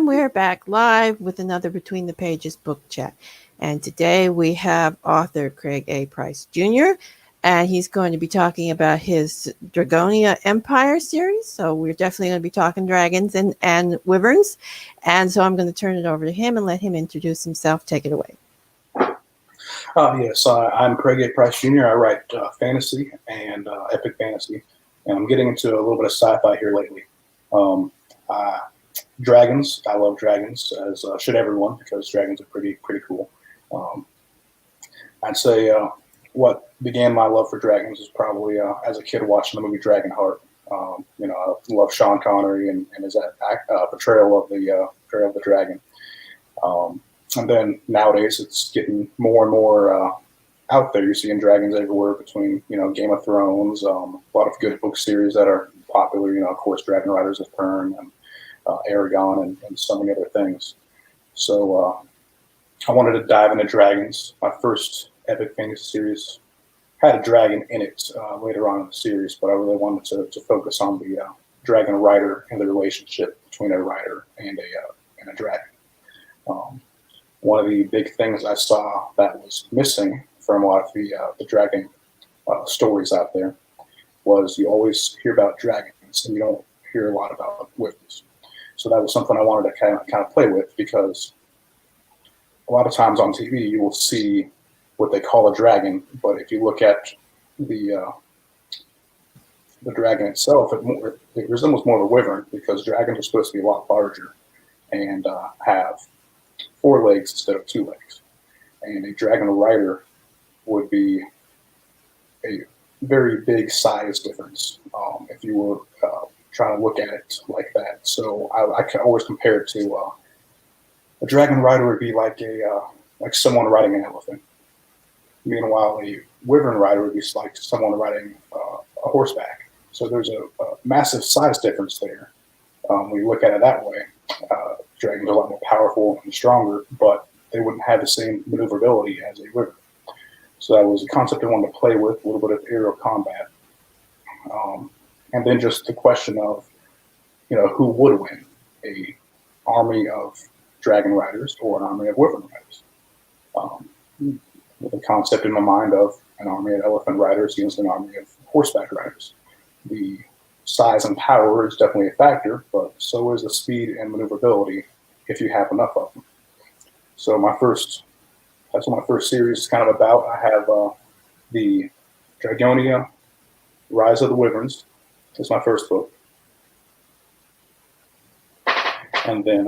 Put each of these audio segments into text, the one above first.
And we're back live with another Between the Pages book chat. And today we have author Craig A. Price Jr., and he's going to be talking about his Dragonia Empire series. So we're definitely going to be talking dragons and wyverns. And so I'm going to turn it over to him and let him introduce himself. Take it away. Yes, I'm Craig A. Price Jr. I write fantasy and epic fantasy, and I'm getting into a little bit of sci-fi here lately. Dragons, I love dragons, as should everyone, because dragons are pretty cool. I'd say what began my love for dragons is probably as a kid watching the movie Dragonheart. I love Sean Connery and his portrayal of the dragon. And then nowadays it's getting more and more out there. You're seeing dragons everywhere between, Game of Thrones, a lot of good book series that are popular, of course, Dragon Riders of Pern and Aragon and so many other things. So I wanted to dive into dragons. My first epic fantasy series had a dragon in it later on in the series, but I really wanted to focus on the dragon rider and the relationship between a rider and a dragon. One of the big things I saw that was missing from a lot of the dragon stories out there was you always hear about dragons and you don't hear a lot about wyverns. So that was something I wanted to kind of play with, because a lot of times on TV you will see what they call a dragon, but if you look at the dragon itself, it resembles more of a wyvern, because dragons are supposed to be a lot larger and have 4 legs instead of 2 legs. And a dragon rider would be a very big size difference if you were trying to look at it like that. So I can always compare it to a dragon rider would be like someone riding an elephant. Meanwhile, a wyvern rider would be like someone riding a horseback. So there's a massive size difference there. When you look at it that way, dragons are a lot more powerful and stronger, but they wouldn't have the same maneuverability as a wyvern. So that was a concept I wanted to play with, a little bit of aerial combat. And then just the question of, who would win, a army of dragon riders or an army of wyvern riders? With the concept in my mind of an army of elephant riders against an army of horseback riders. The size and power is definitely a factor, but so is the speed and maneuverability if you have enough of them. So that's what my first series is kind of about. I have the Dragonia Rise of the Wyverns. That's my first book. And then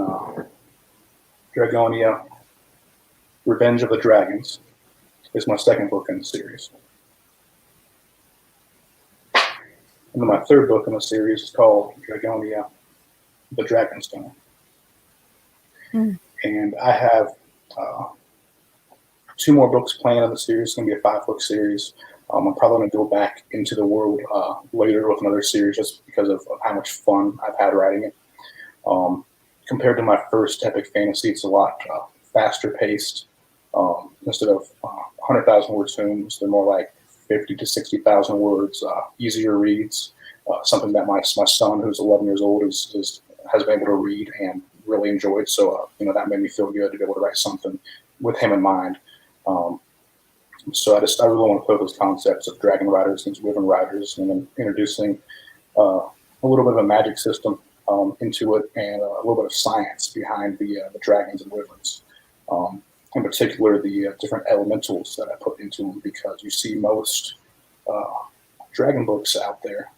Dragonia Revenge of the Dragons is my second book in the series. And then my third book in the series is called Dragonia the Dragonstone. And I have 2 more books planned in the series. It's going to be a 5-book series. I'm probably going to go back into the world later with another series, just because of how much fun I've had writing it. Compared to my first epic fantasy, it's a lot faster paced. Instead of 100,000 word tomes, they're more like 50 to 60,000 words, easier reads. Something that my son, who's 11 years old, has been able to read and really enjoyed. So that made me feel good to be able to write something with him in mind. So I really want to put those concepts of dragon riders against wyvern riders, and then introducing a little bit of a magic system into it, and a little bit of science behind the dragons and wyverns. In particular, the different elementals that I put into them, because you see most dragon books out there,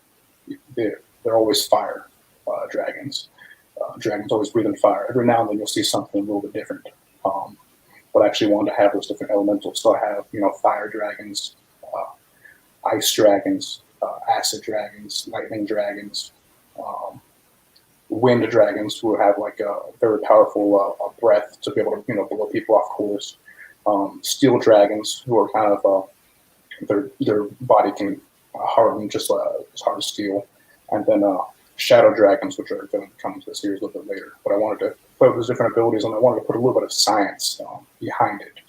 they're always fire dragons. Dragons always breathing fire. Every now and then you'll see something a little bit different. But I actually wanted to have those different elementals. So I have, fire dragons, ice dragons, acid dragons, lightning dragons, wind dragons, who have like a very powerful breath to be able to, blow people off course. Steel dragons, who are kind of their body can harden just as hard as steel, and then shadow dragons, which are going to come into the series a little bit later. But I wanted to put those different abilities, and I wanted to put a little bit of science behind it,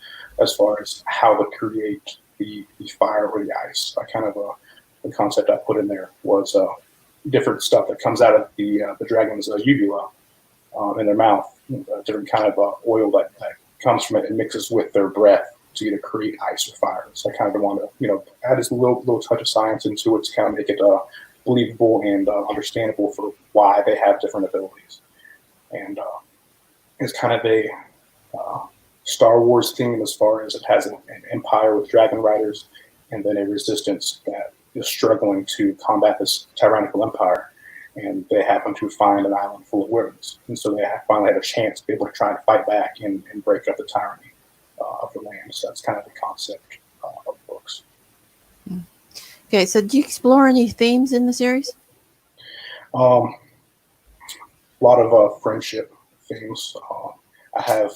as far as how to create the fire or the ice. I kind of the concept I put in there was different stuff that comes out of the dragon's uvula in their mouth, different kind of oil that comes from it and mixes with their breath to either create ice or fire. So I kind of want to, add this little touch of science into it to kind of make it believable and understandable for why they have different abilities. And it's kind of a Star Wars theme as far as it has an empire with dragon riders and then a resistance that is struggling to combat this tyrannical empire. And they happen to find an island full of wyverns. And so they finally have a chance to be able to try and fight back and break up the tyranny of the land. So that's kind of the concept of the books. Okay, so do you explore any themes in the series? A lot of friendship themes. I have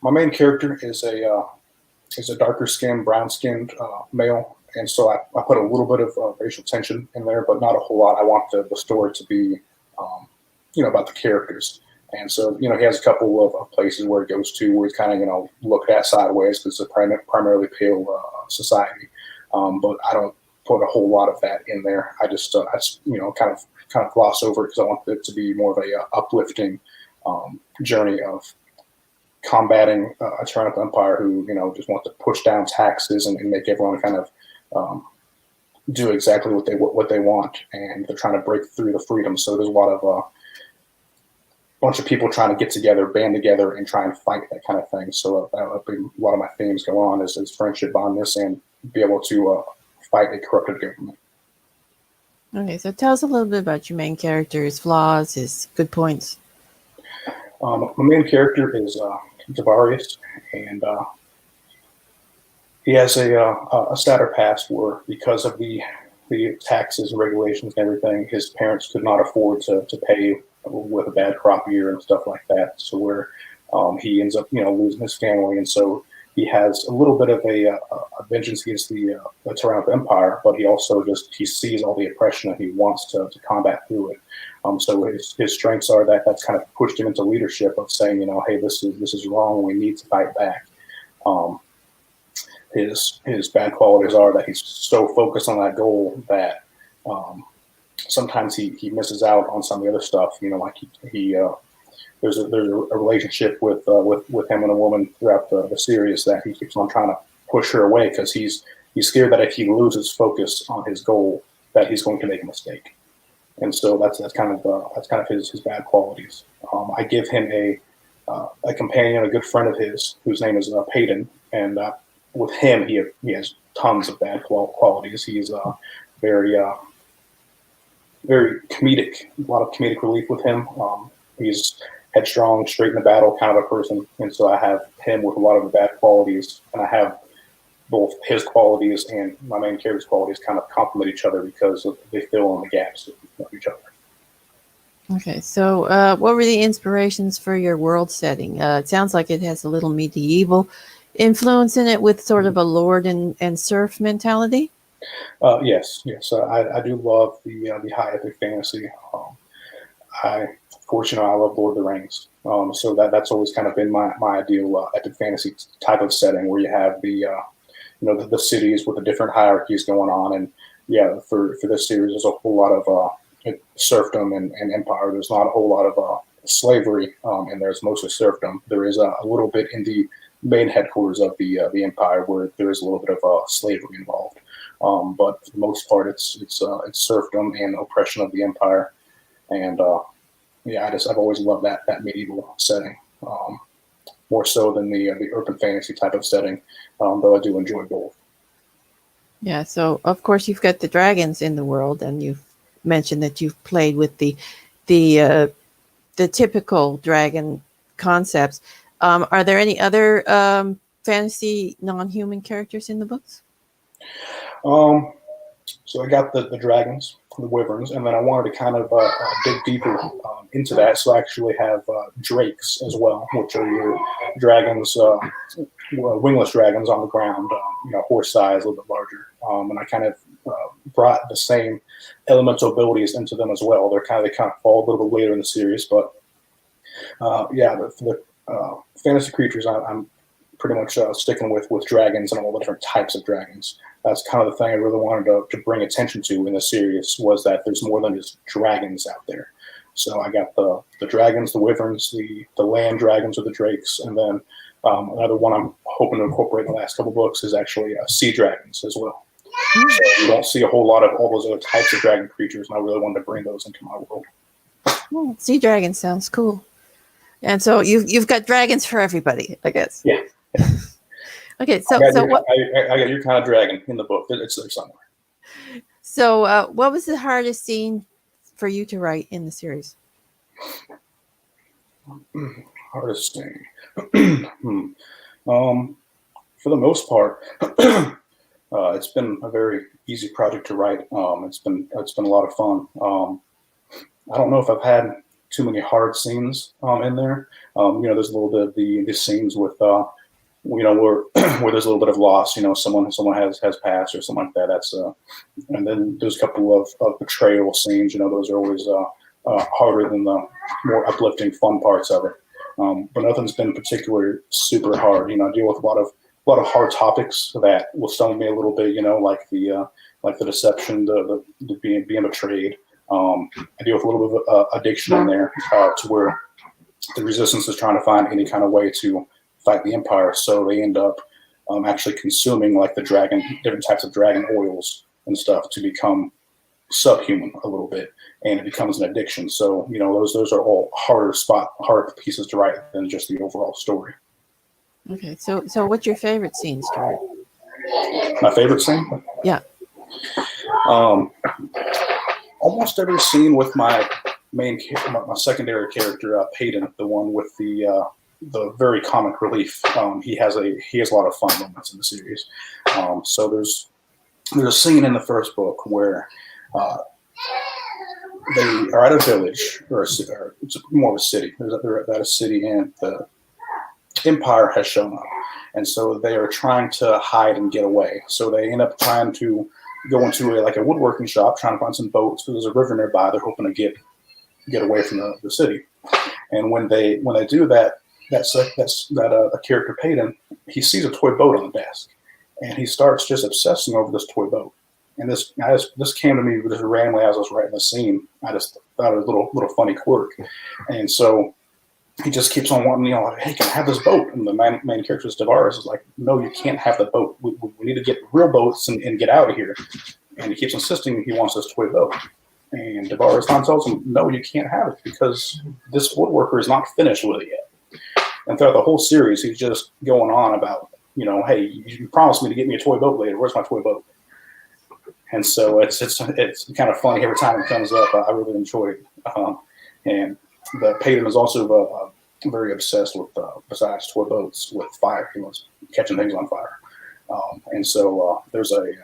my main character is a darker skinned, brown skinned male, and so I put a little bit of racial tension in there, but not a whole lot. I want the story to be, about the characters. And so, he has a couple of places where it goes to where he's kind of, looked at sideways because it's a primarily pale society. But I don't put a whole lot of that in there. I just, kind of gloss over it because I want it to be more of a uplifting journey of combating a tyrannical empire who, just want to push down taxes and make everyone kind of do exactly what they want, and they're trying to break through the freedom. So there's a lot of bunch of people trying to get together, band together, and try and fight that kind of thing. So a lot of my themes go on is friendship on this and be able to fight a corrupted government. Okay, so tell us a little bit about your main character, his flaws, his good points. My main character is Tavarius, and he has a sadder past where, because of the taxes and regulations and everything, his parents could not afford to pay with a bad crop year and stuff like that. So where he ends up, losing his family, and so he has a little bit of a vengeance against the tyrannical empire, but he also he sees all the oppression and he wants to combat through it. So his strengths are that's kind of pushed him into leadership of saying, hey, this is wrong. We need to fight back. His bad qualities are that he's so focused on that goal that sometimes he misses out on some of the other stuff. Like there's a relationship with him and a woman throughout the series that he keeps on trying to push her away because he's scared that if he loses focus on his goal, that he's going to make a mistake. And so that's kind of his bad qualities. I give him a companion, a good friend of his, whose name is Peyton, and with him he has tons of bad qualities. He's very comedic, a lot of comedic relief with him. He's headstrong, straight in the battle kind of a person, and so I have him with a lot of the bad qualities, and I have both his qualities and my main character's qualities kind of complement each other because they fill in the gaps of each other. Okay, so what were the inspirations for your world setting? It sounds like it has a little medieval influence in it with sort of a lord and serf mentality. Yes. I do love the high epic fantasy. Of course, I love Lord of the Rings. So that's always kind of been my ideal epic fantasy type of setting where you have the cities with the different hierarchies going on. And yeah, for this series, there's a whole lot of serfdom and empire. There's not a whole lot of slavery, and there's mostly serfdom. There is a little bit in the main headquarters of the empire where there is a little bit of slavery involved. But for the most part, it's serfdom and oppression of the empire. And I've always loved that medieval setting, more so than the urban fantasy type of setting, though I do enjoy both. Yeah, so of course you've got the dragons in the world, and you've mentioned that you've played with the typical dragon concepts. Are there any other fantasy non-human characters in the books? So I got the dragons, the wyverns, and then I wanted to kind of dig deeper into that. So I actually have drakes as well, which are your dragons, wingless dragons on the ground, horse size, a little bit larger. And I kind of brought the same elemental abilities into them as well. They kind of fall a little bit later in the series, but the fantasy creatures, I'm pretty much sticking with dragons and all the different types of dragons. That's kind of the thing I really wanted to bring attention to in the series, was that there's more than just dragons out there. So I got the dragons, the wyverns, the land dragons or the drakes, and then another one I'm hoping to incorporate in the last couple books is actually sea dragons as well. So you don't see a whole lot of all those other types of dragon creatures, and I really wanted to bring those into my world. Well, sea dragon sounds cool. And so you've got dragons for everybody, I guess. Yeah. Okay, I got your kind of dragon in the book. It's there somewhere. So what was the hardest scene for you to write in the series? Hardest thing. For the most part, it's been a very easy project to write. It's been a lot of fun. I don't know if I've had too many hard scenes in there. There's a little bit of the scenes with where there's a little bit of loss. Someone has passed or something like that. That's and then there's a couple of betrayal scenes. Those are always harder than the more uplifting, fun parts of it. But nothing's been particularly super hard. I deal with a lot of hard topics that will stun me a little bit. Like the deception, the being betrayed. I deal with a little bit of addiction in there, to where the resistance is trying to find any kind of way to fight the Empire. So they end up actually consuming like different types of dragon oils and stuff to become subhuman a little bit, and it becomes an addiction. So those are all hard pieces to write than just the overall story. Okay, so what's your favorite scene to write? My favorite scene? Yeah. Almost every scene with my secondary character, Peyton, the one with the very comic relief. He has a lot of fun moments in the series. So there's a scene in the first book where they are at a village, or it's more of a city. They're at a city, and the Empire has shown up, and so they are trying to hide and get away. So they end up trying to go into a woodworking shop, trying to find some boats. There's a river nearby. They're hoping to get away from the city. And when they do that, a character Peyton, he sees a toy boat on the desk, and he starts just obsessing over this toy boat. And this came to me just randomly as I was writing the scene. I just thought it was a little funny quirk, and so he just keeps on wanting, hey, can I have this boat? And the main character, Tavares, is like, no, you can't have the boat. We need to get real boats and get out of here. And he keeps insisting he wants this toy boat. And Tavares tells him, no, you can't have it because this woodworker is not finished with it yet. And throughout the whole series, he's just going on about, hey, you promised me to get me a toy boat later. Where's my toy boat? And so it's kind of funny every time it comes up. I really enjoy it. And the Peyton is also very obsessed with, besides toy boats, with fire. He was catching things on fire. And so there's a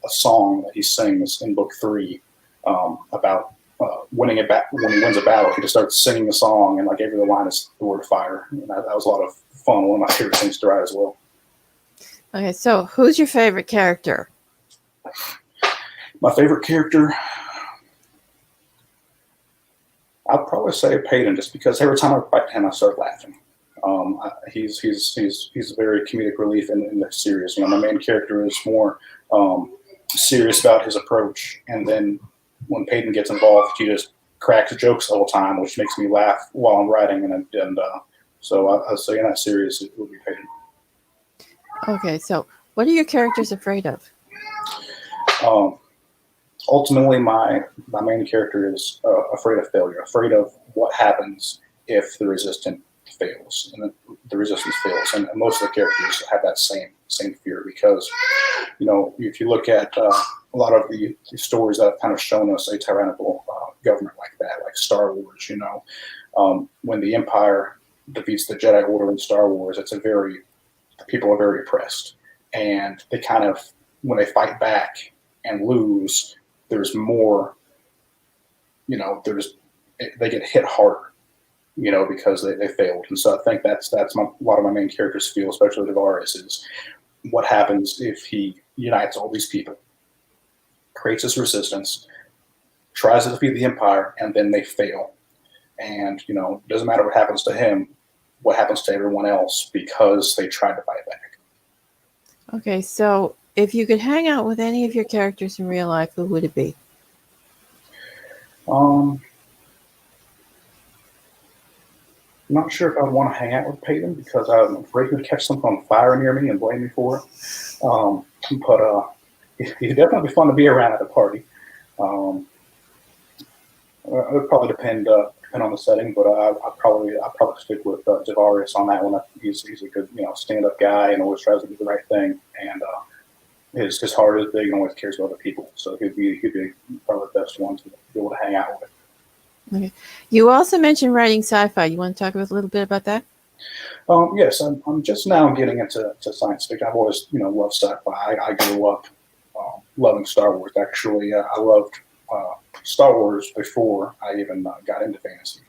song that he sings in book 3 about when he wins a battle. He just starts singing a song, and every line is the word fire. And that was a lot of fun. One of my favorite things to write as well. Okay, so who's your favorite character? My favorite character, I'd probably say Peyton, just because every time I write him, I start laughing. He's very comedic relief in the series. My main character is more serious about his approach, and then when Peyton gets involved, he just cracks jokes the whole time, which makes me laugh while I'm writing. And so I'd say in that series it would be Peyton. Okay, so what are your characters afraid of? Ultimately, my main character is afraid of failure, afraid of what happens if the resistance fails, and the resistance fails. And most of the characters have that same fear because, if you look at a lot of the stories that have kind of shown us a tyrannical government like that, like Star Wars, when the Empire defeats the Jedi Order in Star Wars, the people are very oppressed, and they kind of, when they fight back and lose, there's more, they get hit harder, because they failed. And so I think that's a lot of my main characters feel, especially Tavares, is what happens if he unites all these people, creates this resistance, tries to defeat the Empire, and then they fail. And, it doesn't matter what happens to him, what happens to everyone else because they tried to fight back. Okay, so if you could hang out with any of your characters in real life, who would it be? not sure if I would want to hang out with Peyton because I'm afraid he'd catch something on fire near me and blame me for it. But he'd definitely be fun to be around at a party. Um, it would probably depend on the setting, but I'd probably stick with Javarius on that one. He's a good stand up guy and always tries to do the right thing, and his heart is big and always cares about other people. So he'd be probably the best one to be able to hang out with. Okay. You also mentioned writing sci-fi. You want to talk a little bit about that? Yes, I'm just now getting into science fiction. I've always loved sci-fi. I grew up loving Star Wars. Actually, I loved Star Wars before I even got into fantasy.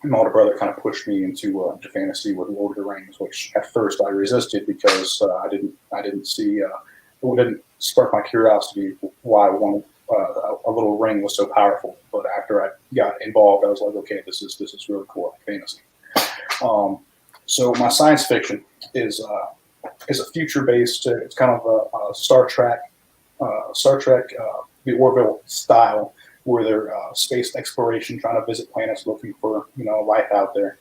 My older brother kind of pushed me into fantasy with Lord of the Rings, which at first I resisted because I didn't see it didn't spark my curiosity why one a little ring was so powerful. But after I got involved, I was like, okay, this is really cool, like fantasy. So my science fiction is a future based. It's kind of a Star Trek, the Orville style, where they're space exploration, trying to visit planets, looking for life out there.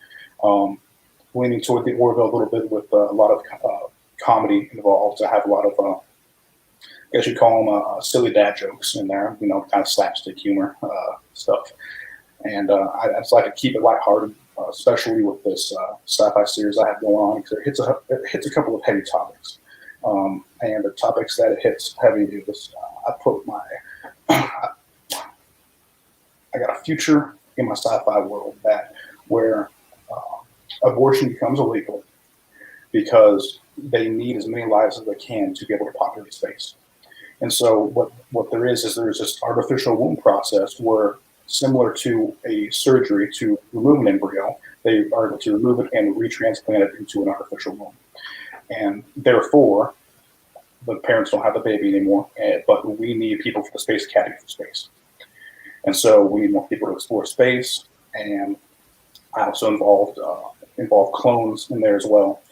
Leaning toward the Orville a little bit with a lot of comedy involved. I have a lot of I guess you'd call them silly dad jokes in there, kind of slapstick humor stuff. And I just like to keep it lighthearted, especially with this sci-fi series I have going on, because it hits a couple of heavy topics. And the topics that it hits heavy is I put my I got a future in my sci-fi world where abortion becomes illegal because they need as many lives as they can to be able to populate space. And so what there's this artificial womb process where, similar to a surgery to remove an embryo, they are able to remove it and retransplant it into an artificial womb. And therefore, the parents don't have the baby anymore, but we need people for the Space Academy for space. And so we need more people to explore space, and I also involved clones in there as well.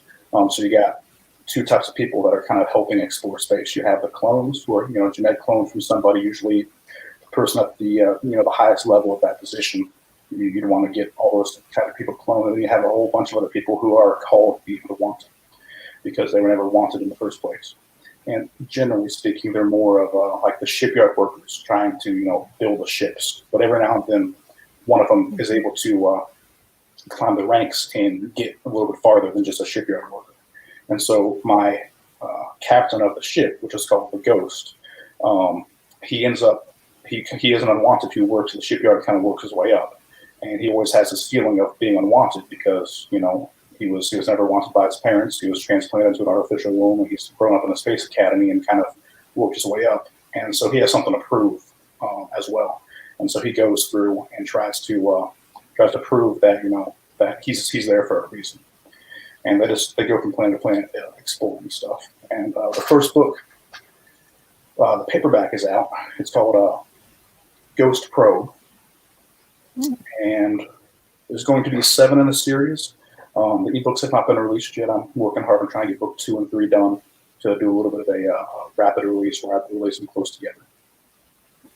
So you got two types of people that are kind of helping explore space. You have the clones, who are genetic clones from somebody, usually the person at the the highest level of that position. You'd want to get all those kind of people cloned, and then you have a whole bunch of other people who are called people to want because they were never wanted in the first place. And generally speaking, they're more of like the shipyard workers trying to build the ships. But every now and then, one of them is able to climb the ranks and get a little bit farther than just a shipyard worker. And so my captain of the ship, which is called the Ghost, he ends up he is an unwanted who works in the shipyard, kind of works his way up, and he always has this feeling of being unwanted because he was never wanted by his parents. He was transplanted into an artificial womb, and he's grown up in the Space Academy and kind of worked his way up. And so he has something to prove as well. And so he goes through and tries to prove that that he's there for a reason. And they go from planet to planet exploring stuff. And the first book, the paperback is out. It's called Ghost Probe, and there's going to be 7 in the series. The ebooks have not been released yet. I'm working hard on trying to get book 2 and 3 done to do a little bit of a rapid release where I release them close together.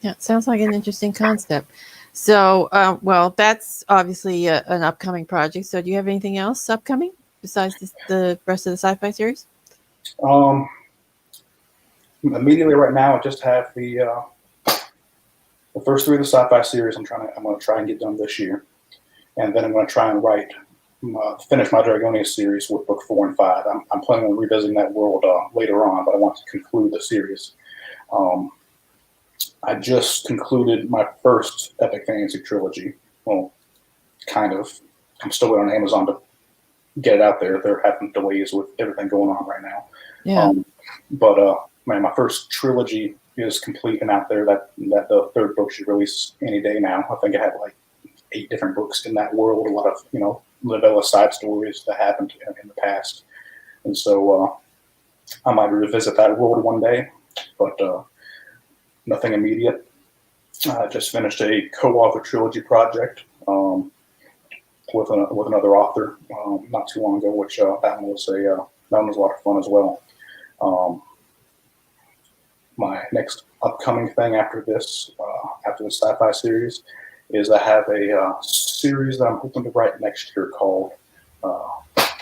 Yeah, it sounds like an interesting concept. So, well, that's obviously an upcoming project. So do you have anything else upcoming besides the rest of the sci-fi series? Immediately right now, I just have the first 3 of the sci-fi series. I'm going to try and get done this year. And then I'm going to try and finish my Dragonia series with book 4 and 5. I'm planning on revisiting that world later on, but I want to conclude the series. I just concluded my first epic fantasy trilogy. Well, kind of. I'm still waiting on Amazon to get it out there. They're having delays with everything going on right now. Yeah. But my first trilogy is complete and out there. That the 3rd book should release any day now. I think I had like 8 different books in that world. A lot of novella side stories that happened in the past, and so I might revisit that world one day, but nothing immediate. I just finished a co-author trilogy project with another author not too long ago, which that one was a lot of fun as well. My next upcoming thing after this sci-fi series is I have a series that I'm hoping to write next year called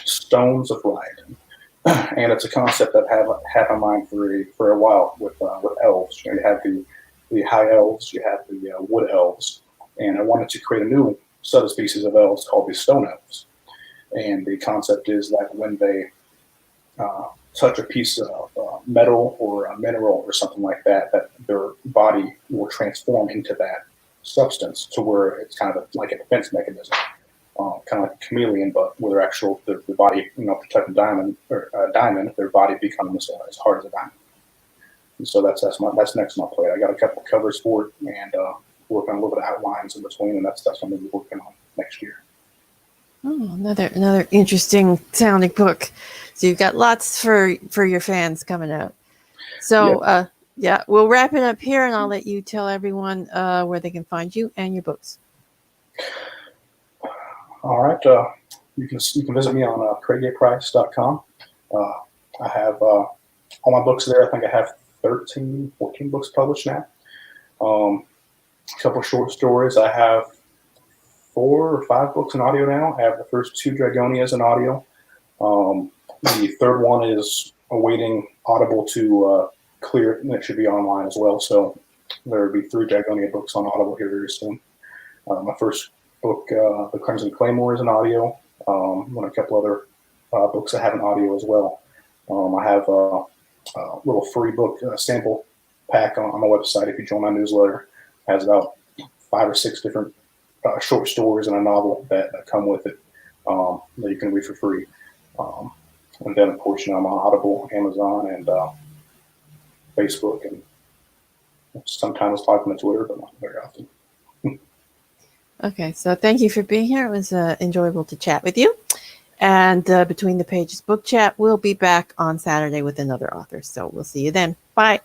Stones of Light. And it's a concept that I've had in mind for a while with elves. You have the high elves, you have the wood elves, and I wanted to create a new subspecies of elves called the stone elves. And the concept is that when they touch a piece of metal or a mineral or something like that, that their body will transform into that substance to where it's kind of like a defense mechanism. Kind of like a chameleon, but with their body, if they touch a diamond, their body becomes as hard as a diamond. And so that's next on my plate. I got a couple of covers for it, and working on a little bit of outlines in between, and that's something we're working on next year. Oh, another interesting sounding book. So you've got lots for your fans coming out. So yeah, we'll wrap it up here, and I'll let you tell everyone where they can find you and your books. All right. You can visit me on craigaprice.com. I have all my books there. I think I have 14 books published now. A couple short stories. I have 4 or 5 books in audio now. I have the first 2 Dragonias in audio. The third one is awaiting Audible to clear it, and it should be online as well. So there will be 3 Dragonia books on Audible here very soon. My first book, The Crimson Claymore, is in audio. And a couple other books I have in audio as well. I have a little free book sample pack on my website. If you join my newsletter, it has about 5 or 6 different short stories and a novel that come with it that you can read for free. And then, of course, I'm on Audible, Amazon, and Facebook, and sometimes talking to Twitter, but not very often. Okay, so thank you for being here. It was enjoyable to chat with you. And Between the Pages book chat, we'll be back on Saturday with another author. So we'll see you then. Bye.